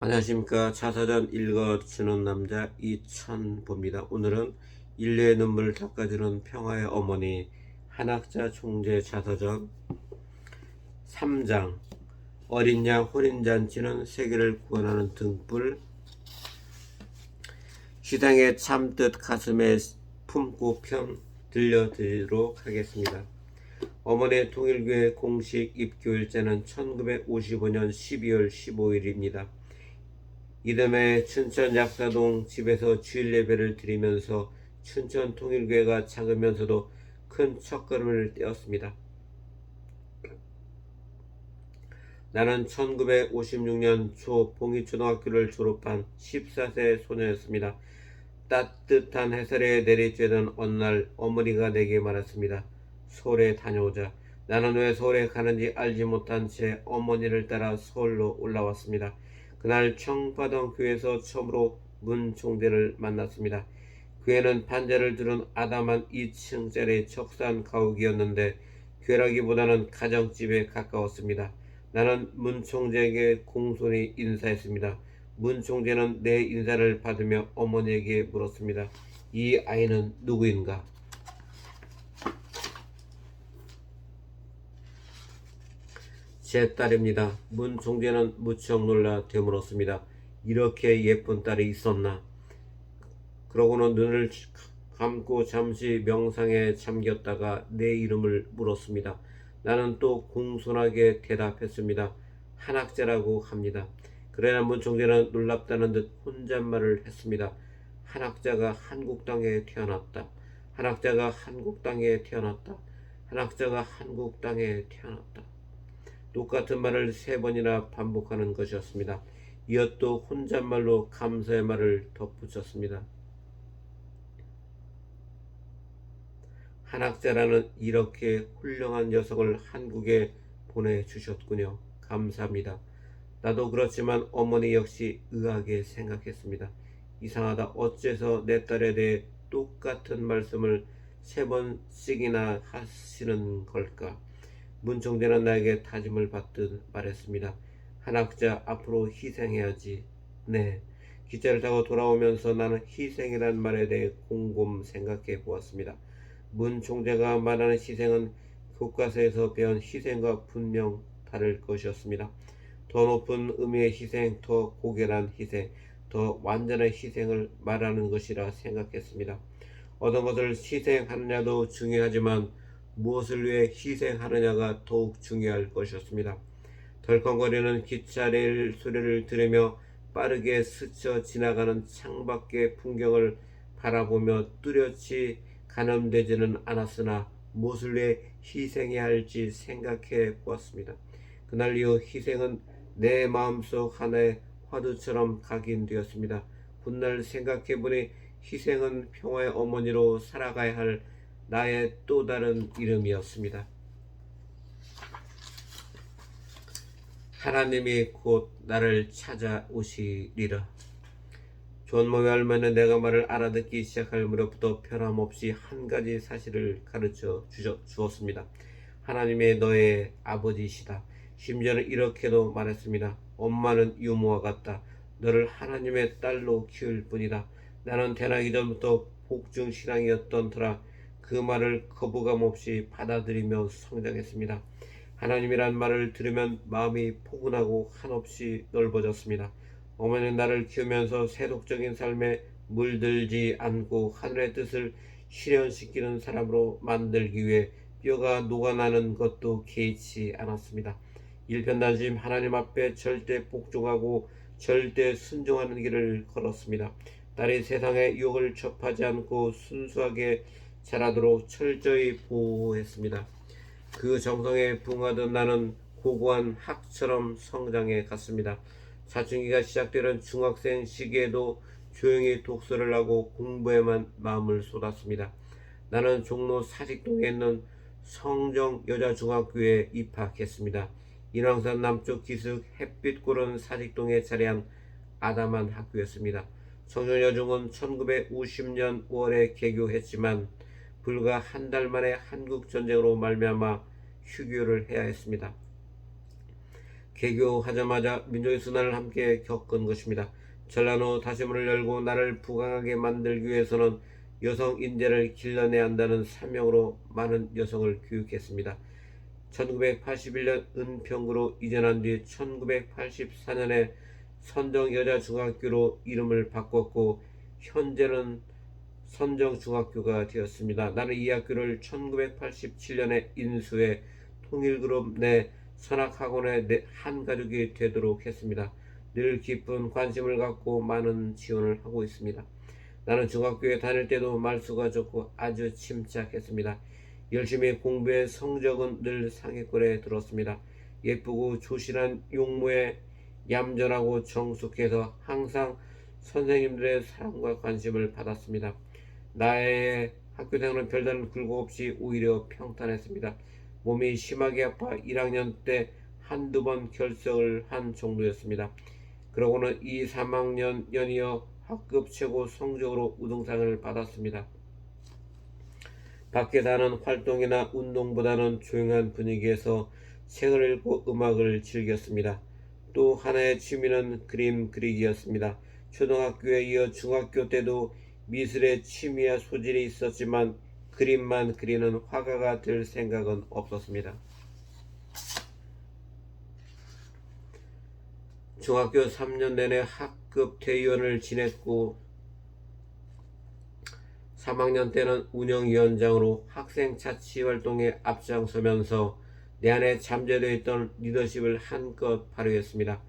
안녕하십니까. 자서전 읽어주는 남자 이천보입니다. 오늘은 인류의 눈물을 닦아주는 평화의 어머니 한학자 총재 자서전 3장 어린 양 혼인잔치는 세계를 구원하는 등불 시장의 참뜻 가슴에 품고 편 들려드리도록 하겠습니다. 어머니의 통일교회 공식 입교일자는 1955년 12월 15일입니다. 이듬해 춘천 약사동 집에서 주일 예배를 드리면서 춘천 통일교회가 작으면서도 큰 첫걸음을 떼었습니다. 나는 1956년 초 봉희초등학교를 졸업한 14세 소녀였습니다. 따뜻한 해설에 내리쬐던 어느 날 어머니가 내게 말했습니다. 서울에 다녀오자. 나는 왜 서울에 가는지 알지 못한 채 어머니를 따라 서울로 올라왔습니다. 그날 청파동 교회에서 처음으로 문 총재를 만났습니다. 교회는 반자를 두른 아담한 2층짜리 척산 가옥이었는데 교회라기보다는 가정집에 가까웠습니다. 나는 문 총재에게 공손히 인사했습니다. 문 총재는 내 인사를 받으며 어머니에게 물었습니다. 이 아이는 누구인가? 제 딸입니다. 문 총재는 무척 놀라 되물었습니다. 이렇게 예쁜 딸이 있었나? 그러고는 눈을 감고 잠시 명상에 잠겼다가 내 이름을 물었습니다. 나는 또 공손하게 대답했습니다. 한학자라고 합니다. 그러나 문 총재는 놀랍다는 듯 혼잣말을 했습니다. 한학자가 한국 땅에 태어났다. 한학자가 한국 땅에 태어났다. 한학자가 한국 땅에 태어났다. 똑같은 말을 3번이나 반복하는 것이었습니다. 이어 또 혼잣말로 감사의 말을 덧붙였습니다. 한학자라는 이렇게 훌륭한 녀석을 한국에 보내주셨군요. 감사합니다. 나도 그렇지만 어머니 역시 의아하게 생각했습니다. 이상하다. 어째서 내 딸에 대해 똑같은 말씀을 3번씩이나 하시는 걸까? 문 총재는 나에게 다짐을 받듯 말했습니다. 한학자 앞으로 희생해야지. 네. 기차를 타고 돌아오면서 나는 희생이란 말에 대해 곰곰 생각해 보았습니다. 문 총재가 말하는 희생은 교과서에서 배운 희생과 분명 다를 것이었습니다. 더 높은 의미의 희생, 더 고결한 희생, 더 완전한 희생을 말하는 것이라 생각했습니다. 어떤 것을 희생하느냐도 중요하지만 무엇을 위해 희생하느냐가 더욱 중요할 것이었습니다. 덜컹거리는 기차 레일 소리를 들으며 빠르게 스쳐 지나가는 창밖의 풍경을 바라보며 뚜렷이 가늠되지는 않았으나 무엇을 위해 희생해야 할지 생각해 보았습니다. 그날 이후 희생은 내 마음속 하나의 화두처럼 각인되었습니다. 훗날 생각해보니 희생은 평화의 어머니로 살아가야 할 나의 또 다른 이름이었습니다. 하나님이 곧 나를 찾아오시리라. 존 모의 할머니는 내가 말을 알아듣기 시작할 무렵부터 변함없이 한 가지 사실을 가르쳐 주었습니다. 하나님의 너의 아버지시다. 심지어는 이렇게도 말했습니다. 엄마는 유모와 같다. 너를 하나님의 딸로 키울 뿐이다. 나는 태어나기 전부터 복중신앙이었던 터라 그 말을 거부감 없이 받아들이며 성장했습니다. 하나님이란 말을 들으면 마음이 포근하고 한없이 넓어졌습니다. 어머니는 나를 키우면서 세속적인 삶에 물들지 않고 하늘의 뜻을 실현시키는 사람으로 만들기 위해 뼈가 녹아나는 것도 개의치 않았습니다. 일편단심 하나님 앞에 절대 복종하고 절대 순종하는 길을 걸었습니다. 딸이 세상의 유혹을 접하지 않고 순수하게 자라도록 철저히 보호했습니다. 그 정성에 부응하던 나는 고고한 학처럼 성장해 갔습니다. 사춘기가 시작되는 중학생 시기에도 조용히 독서를 하고 공부에만 마음을 쏟았습니다. 나는 종로 사직동에 있는 성정여자중학교에 입학했습니다. 인왕산 남쪽 기슭 햇빛 고른 사직동에 자리한 아담한 학교였습니다. 성정여중은 1950년 5월에 개교했지만 불과 한 달 만에 한국전쟁으로 말미암아 휴교를 해야 했습니다. 개교하자마자 민족의 순환을 함께 겪은 것입니다. 전란 후 다시 문을 열고 나를 부강하게 만들기 위해서는 여성 인재를 길러내야 한다는 사명으로 많은 여성을 교육했습니다. 1981년 은평구로 이전한 뒤 1984년에 선정여자중학교로 이름을 바꿨고 현재는 선정중학교가 되었습니다. 나는 이 학교를 1987년에 인수해 통일그룹 내 선악학원의 한 가족이 되도록 했습니다. 늘 깊은 관심을 갖고 많은 지원을 하고 있습니다. 나는 중학교에 다닐 때도 말수가 좋고 아주 침착했습니다. 열심히 공부해 성적은 늘 상위권에 들었습니다. 예쁘고 조신한 용모에 얌전하고 정숙해서 항상 선생님들의 사랑과 관심을 받았습니다. 나의 학교생활은 별다른 굴곡 없이 오히려 평탄했습니다. 몸이 심하게 아파 1학년 때 한두 번 결석을 한 정도였습니다. 그러고는 2, 3학년 연이어 학급 최고 성적으로 우등상을 받았습니다. 밖에서 하는 활동이나 운동보다는 조용한 분위기에서 책을 읽고 음악을 즐겼습니다. 또 하나의 취미는 그림 그리기였습니다. 초등학교에 이어 중학교 때도 미술에 취미와 소질이 있었지만 그림만 그리는 화가가 될 생각은 없었습니다. 중학교 3년 내내 학급 대위원을 지냈고 3학년 때는 운영위원장으로 학생 자치 활동에 앞장서면서 내 안에 잠재되어 있던 리더십을 한껏 발휘했습니다.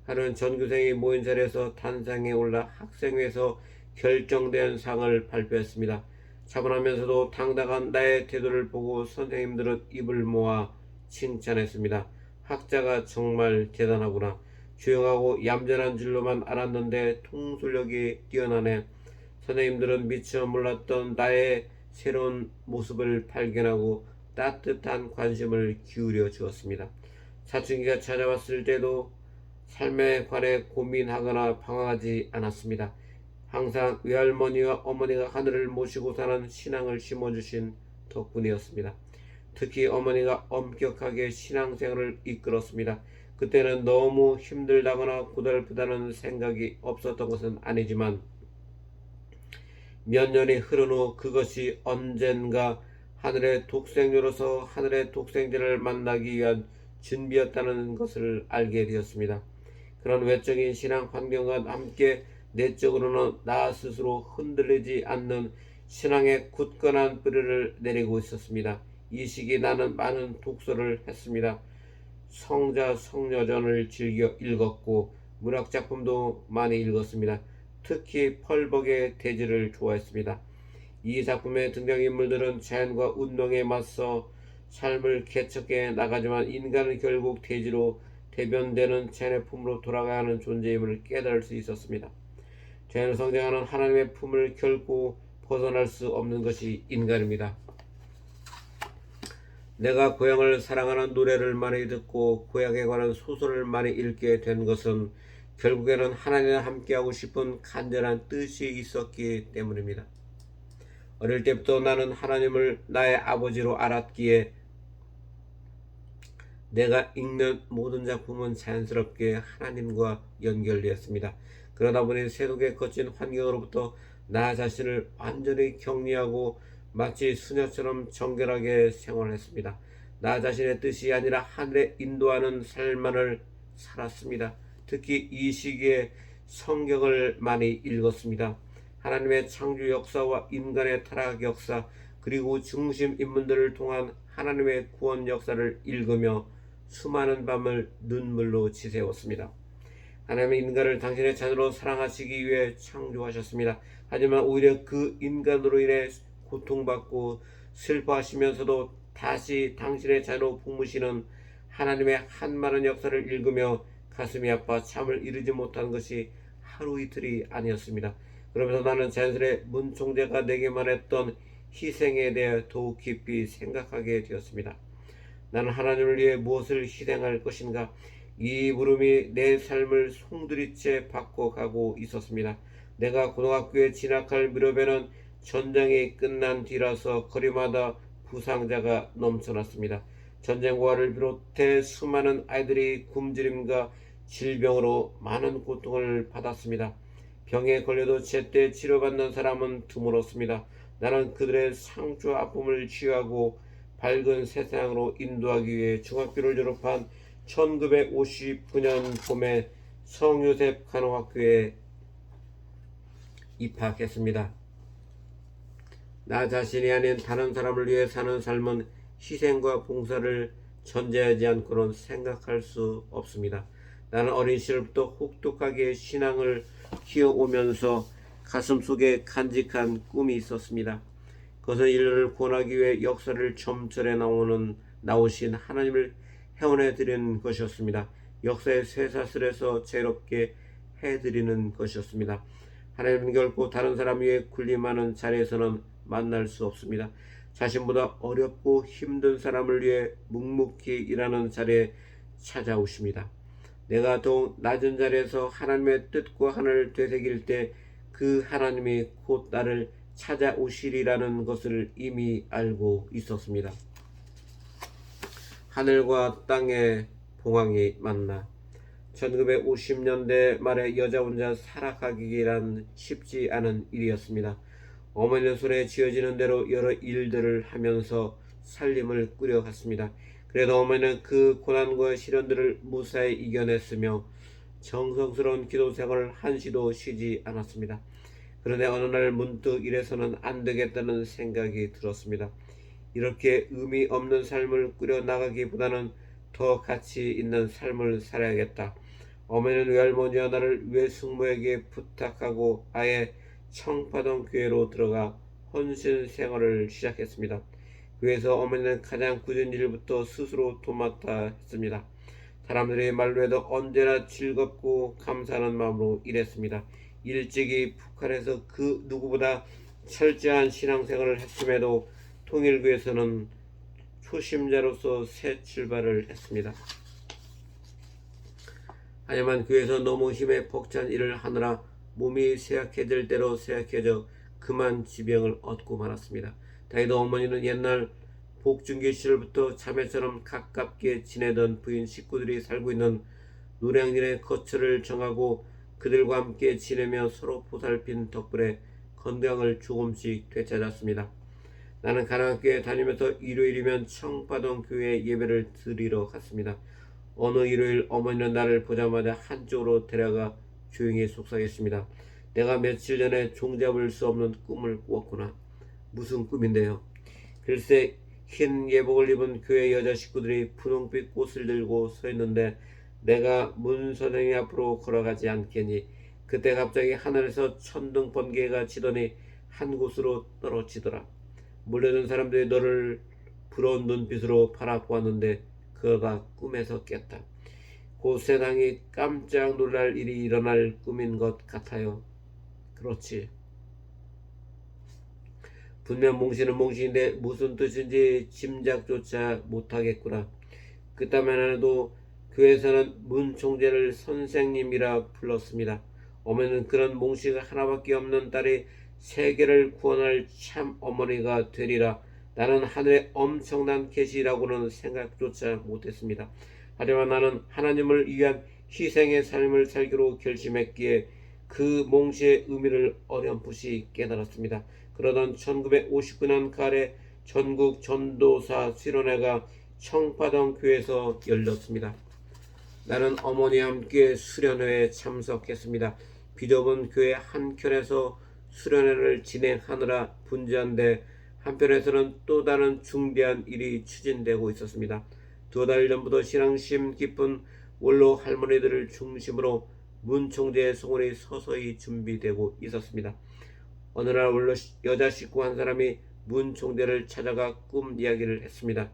하루는 전교생이 모인 자리에서 단상에 올라 학생회에서 결정된 상을 발표했습니다. 차분하면서도 당당한 나의 태도를 보고 선생님들은 입을 모아 칭찬했습니다. 학자가 정말 대단하구나. 조용하고 얌전한 줄로만 알았는데 통솔력이 뛰어나네. 선생님들은 미처 몰랐던 나의 새로운 모습을 발견하고 따뜻한 관심을 기울여 주었습니다. 사춘기가 찾아왔을 때도 삶에 관해 고민하거나 방황하지 않았습니다. 항상 외할머니와 어머니가 하늘을 모시고 사는 신앙을 심어주신 덕분이었습니다. 특히 어머니가 엄격하게 신앙생활을 이끌었습니다. 그때는 너무 힘들다거나 고달프다는 생각이 없었던 것은 아니지만 몇 년이 흐른 후 그것이 언젠가 하늘의 독생녀로서 하늘의 독생자를 만나기 위한 준비였다는 것을 알게 되었습니다. 그런 외적인 신앙 환경과 함께 내적으로는 나 스스로 흔들리지 않는 신앙의 굳건한 뿌리를 내리고 있었습니다. 이 시기 나는 많은 독서를 했습니다. 성자 성녀전을 즐겨 읽었고 문학작품도 많이 읽었습니다. 특히 펄벅의 대지를 좋아했습니다. 이 작품의 등장인물들은 자연과 운명에 맞서 삶을 개척해 나가지만 인간은 결국 대지로 대변되는 자연의 품으로 돌아가야 하는 존재임을 깨달을 수 있었습니다. 자연을 성장하는 하나님의 품을 결코 벗어날 수 없는 것이 인간입니다. 내가 고향을 사랑하는 노래를 많이 듣고 고향에 관한 소설을 많이 읽게 된 것은 결국에는 하나님과 함께하고 싶은 간절한 뜻이 있었기 때문입니다. 어릴 때부터 나는 하나님을 나의 아버지로 알았기에 내가 읽는 모든 작품은 자연스럽게 하나님과 연결되었습니다. 그러다 보니 세속의 거친 환경으로부터 나 자신을 완전히 격리하고 마치 수녀처럼 정결하게 생활했습니다. 나 자신의 뜻이 아니라 하늘의 인도하는 삶만을 살았습니다. 특히 이 시기에 성경을 많이 읽었습니다. 하나님의 창조 역사와 인간의 타락 역사 그리고 중심 인물들을 통한 하나님의 구원 역사를 읽으며 수많은 밤을 눈물로 지새웠습니다. 하나님은 인간을 당신의 자녀로 사랑하시기 위해 창조하셨습니다. 하지만 오히려 그 인간으로 인해 고통받고 슬퍼하시면서도 다시 당신의 자녀로 품으시는 하나님의 한많은 역사를 읽으며 가슴이 아파 잠을 이루지 못한 것이 하루 이틀이 아니었습니다. 그러면서 나는 자연스레 문총재가 내게만 했던 희생에 대해 더욱 깊이 생각하게 되었습니다. 나는 하나님을 위해 무엇을 희생할 것인가? 이 물음이 내 삶을 송두리째 바꿔가고 있었습니다. 내가 고등학교에 진학할 무렵에는 전쟁이 끝난 뒤라서 거리마다 부상자가 넘쳐났습니다. 전쟁과를 비롯해 수많은 아이들이 굶주림과 질병으로 많은 고통을 받았습니다. 병에 걸려도 제때 치료받는 사람은 드물었습니다. 나는 그들의 상처와 아픔을 치유하고 밝은 세상으로 인도하기 위해 중학교를 졸업한 1959년 봄에 성요셉 간호학교에 입학했습니다. 나 자신이 아닌 다른 사람을 위해 사는 삶은 희생과 봉사를 전제하지 않고는 생각할 수 없습니다. 나는 어린 시절부터 혹독하게 신앙을 키워오면서 가슴속에 간직한 꿈이 있었습니다. 그것은 인류를 구원하기 위해 역사를 점철해 나오신 하나님을 회원해 드리는 것이었습니다. 역사의 쇠사슬에서 자유롭게 해드리는 것이었습니다. 하나님은 결코 다른 사람 위에 군림하는 자리에서는 만날 수 없습니다. 자신보다 어렵고 힘든 사람을 위해 묵묵히 일하는 자리에 찾아오십니다. 내가 더욱 낮은 자리에서 하나님의 뜻과 하늘을 되새길 때 그 하나님이 곧 나를 찾아오시리라는 것을 이미 알고 있었습니다. 하늘과 땅의 봉황이 만나 1950년대 말에 여자 혼자 살아가기란 쉽지 않은 일이었습니다. 어머니의 손에 쥐어지는 대로 여러 일들을 하면서 살림을 꾸려갔습니다. 그래도 어머니는 그 고난과 시련들을 무사히 이겨냈으며 정성스러운 기도 생활을 한시도 쉬지 않았습니다. 그런데 어느 날 문득 이래서는 안 되겠다는 생각이 들었습니다. 이렇게 의미 없는 삶을 꾸려나가기보다는 더 가치 있는 삶을 살아야겠다. 어머니는 외할머니와 나를 외숙모에게 부탁하고 아예 청파동 교회로 들어가 헌신 생활을 시작했습니다. 교회에서 어머니는 가장 굳은 일부터 스스로 도맡아 했습니다. 사람들이 말로 해도 언제나 즐겁고 감사하는 마음으로 일했습니다. 일찍이 북한에서 그 누구보다 철저한 신앙생활을 했음에도 통일교에서는 초심자로서 새 출발을 했습니다. 하지만 교회에서 너무 힘에 벅찬 일을 하느라 몸이 쇠약해질 대로 쇠약해져 그만 지병을 얻고 말았습니다. 다행히도 어머니는 옛날 복중기 시절부터 자매처럼 가깝게 지내던 부인 식구들이 살고 있는 노량진의 거처를 정하고 그들과 함께 지내며 서로 보살핀 덕분에 건강을 조금씩 되찾았습니다. 나는 간호학교에 다니면서 일요일이면 청파동 교회에 예배를 드리러 갔습니다. 어느 일요일 어머니는 나를 보자마자 한쪽으로 데려가 조용히 속삭였습니다. 내가 며칠 전에 종잡을 수 없는 꿈을 꾸었구나. 무슨 꿈인데요? 글쎄 흰 예복을 입은 교회 여자 식구들이 분홍빛 꽃을 들고 서 있는데 내가 문 선생님 앞으로 걸어가지 않겠니? 그때 갑자기 하늘에서 천둥 번개가 치더니 한 곳으로 떨어지더라. 몰려든 사람들이 너를 부러운 눈빛으로 바라보았는데 그러다 꿈에서 깼다. 곧 세상이 깜짝 놀랄 일이 일어날 꿈인 것 같아요. 그렇지. 분명 몽신은 몽신인데 무슨 뜻인지 짐작조차 못하겠구나. 그때만 해도 교회에서는 문총재를 선생님이라 불렀습니다. 어머니는 그런 몽씨가 하나밖에 없는 딸이 세계를 구원할 참 어머니가 되리라. 나는 하늘의 엄청난 계시라고는 생각조차 못했습니다. 하지만 나는 하나님을 위한 희생의 삶을 살기로 결심했기에 그 몽씨의 의미를 어렴풋이 깨달았습니다. 그러던 1959년 가을에 전국 전도사 수련회가 청파동 교회에서 열렸습니다. 나는 어머니와 함께 수련회에 참석했습니다. 비좁은 교회 한켠에서 수련회를 진행하느라 분주한데 한편에서는 또 다른 중대한 일이 추진되고 있었습니다. 2달 전부터 신앙심 깊은 원로 할머니들을 중심으로 문총재의 송원이 서서히 준비되고 있었습니다. 어느 날 원로 여자 식구 한 사람이 문총재를 찾아가 꿈 이야기를 했습니다.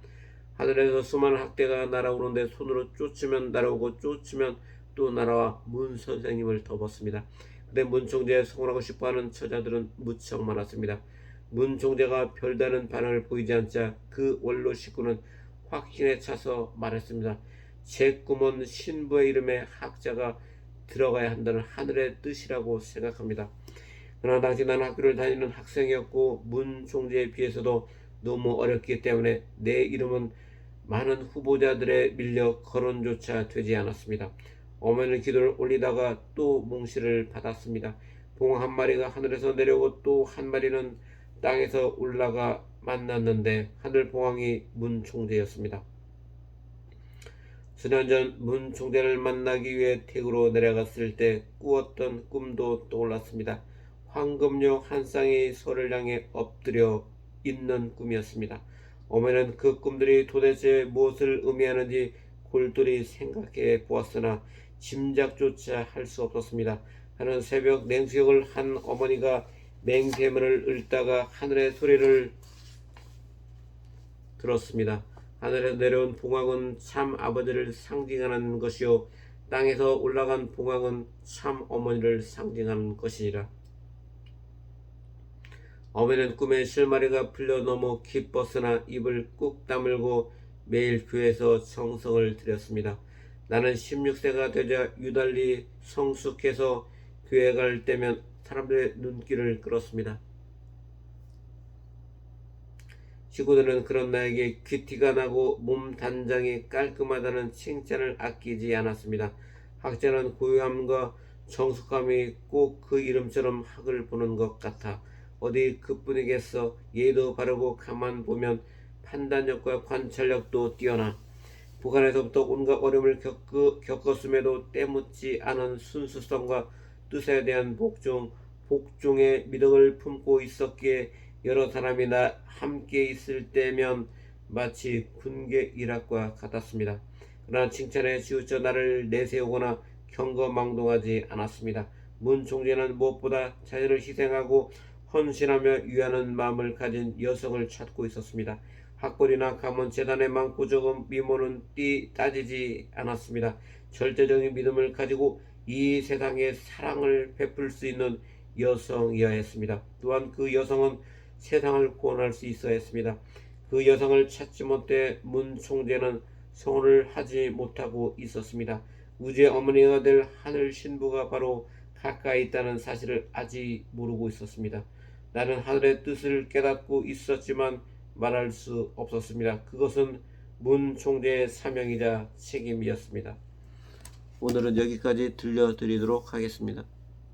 하늘에서 수많은 학대가 날아오는데 손으로 쫓으면 날아오고 쫓으면 또 날아와 문 선생님을 덮었습니다. 그때 문총재에 성원하고 싶어하는 처자들은 무척 많았습니다. 문총재가 별다른 반응을 보이지 않자 그 원로 식구는 확신에 차서 말했습니다. 제 꿈은 신부의 이름에 학자가 들어가야 한다는 하늘의 뜻이라고 생각합니다. 그러나 당시 나는 학교를 다니는 학생이었고 문총재에 비해서도 너무 어렸기 때문에 내 이름은 많은 후보자들에 밀려 거론조차 되지 않았습니다. 어머니는 기도를 올리다가 또 몽실을 받았습니다. 봉 한 마리가 하늘에서 내려오고 또 한 마리는 땅에서 올라가 만났는데 하늘 봉황이 문 총재였습니다. 수년 전 문 총재를 만나기 위해 태국으로 내려갔을 때 꾸었던 꿈도 떠올랐습니다. 황금용 한 쌍이 소를 향해 엎드려 있는 꿈이었습니다. 어머니는 그 꿈들이 도대체 무엇을 의미하는지 골똘히 생각해 보았으나 짐작조차 할 수 없었습니다. 하는 새벽 냉수욕을 한 어머니가 맹세문을 읊다가 하늘의 소리를 들었습니다. 하늘에서 내려온 봉황은 참 아버지를 상징하는 것이요 땅에서 올라간 봉황은 참 어머니를 상징하는 것이니라. 어머니는 꿈에 실마리가 풀려 너무 기뻤으나 입을 꾹 다물고 매일 교회에서 정성을 드렸습니다. 나는 16세가 되자 유달리 성숙해서 교회 갈 때면 사람들의 눈길을 끌었습니다. 식구들은 그런 나에게 귀티가 나고 몸 단장이 깔끔하다는 칭찬을 아끼지 않았습니다. 학자는 고요함과 정숙함이 꼭 그 이름처럼 학을 보는 것 같아 어디 그뿐이겠어. 예도 바르고 가만 보면 판단력과 관찰력도 뛰어나 북한에서부터 온갖 어려움을 겪었음에도 때묻지 않은 순수성과 뜻에 대한 복종의 미덕을 품고 있었기에 여러 사람이 나 함께 있을 때면 마치 군계 일학과 같았습니다. 그러나 칭찬에 치우쳐 나를 내세우거나 경거망동하지 않았습니다. 문 총재는 무엇보다 자신을 희생하고 헌신하며 위하는 마음을 가진 여성을 찾고 있었습니다. 학벌이나 가문, 재단의 많고 적은 미모는 따지지 않았습니다. 절대적인 믿음을 가지고 이 세상에 사랑을 베풀 수 있는 여성이어야 했습니다. 또한 그 여성은 세상을 구원할 수 있어야 했습니다. 그 여성을 찾지 못해 문 총재는 성혼을 하지 못하고 있었습니다. 우주의 어머니가 될 하늘 신부가 바로 가까이 있다는 사실을 아직 모르고 있었습니다. 나는 하늘의 뜻을 깨닫고 있었지만 말할 수 없었습니다. 그것은 문 총재의 사명이자 책임이었습니다. 오늘은 여기까지 들려드리도록 하겠습니다.